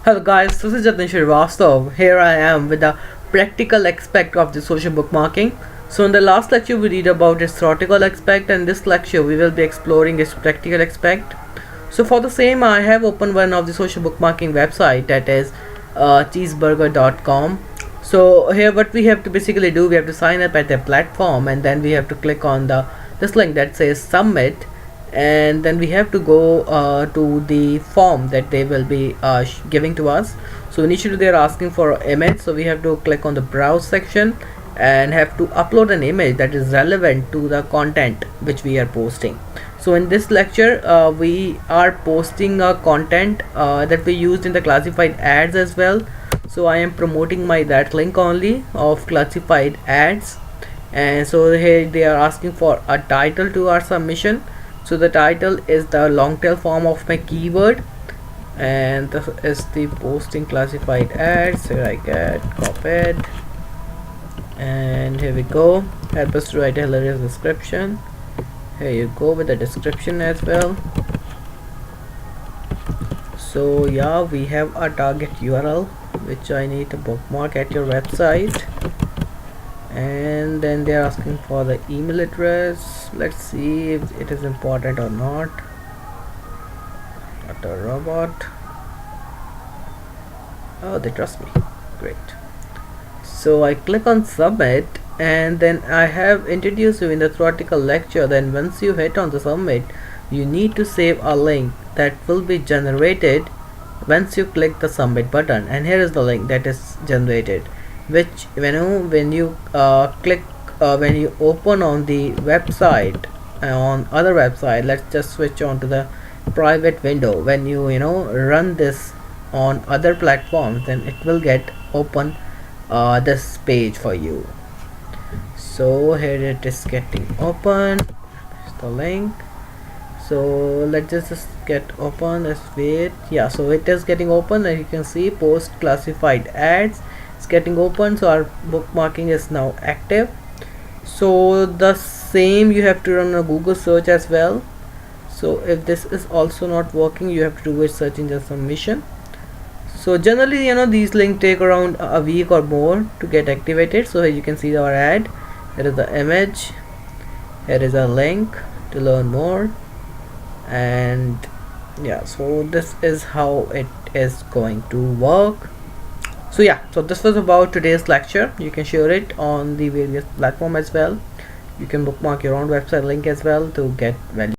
Hello guys, this is Jatin Srivastav. Here I am with the practical aspect of the social bookmarking. So in the last lecture we read about its theoretical aspect, and this lecture we will be exploring its practical aspect. So for the same I have opened one of the social bookmarking website, that is cheeseburger.com. So here what we have to basically do, we have to sign up at their platform, and then we have to click on this link that says submit, and then we have to go to the form that they will be giving to us. So initially they are asking for an image, so we have to click on the browse section and have to upload an image that is relevant to the content which we are posting. So in this lecture we are posting content that we used in the classified ads as well. So I am promoting that link only of classified ads, and so here they are asking for a title to our submission. So the title is the long tail form of my keyword, and this is the posting classified ads. Here I get copied, and here we go. Help us to write a hilarious description. Here you go with the description as well. So yeah, we have a target URL which I need to bookmark at your website, and then they're asking for the email address. Let's see if it is important or not. Not a robot. Oh, they trust me. Great. So I click on submit, and then I have introduced you in the theoretical lecture. Then once you hit on the submit, you need to save a link that will be generated once you click the submit button. And here is the link that is generated, which when you click when you open on the website, on other website, let's just switch on to the private window. When you run this on other platforms, then it will get open this page for you. So here it is getting open. Here's the link. So let's just get open. Let's wait. Yeah, so it is getting open, and you can see post classified ads. It's getting open, so our bookmarking is now active. So the same you have to run a Google search as well. So if this is also not working, you have to do a search engine submission. So generally these links take around a week or more to get activated. So here you can see our ad. Here is the image, here is a link to learn more, and yeah, so this is how it is going to work. So yeah, so this was about today's lecture. You can share it on the various platform as well. You can bookmark your own website link as well to get value.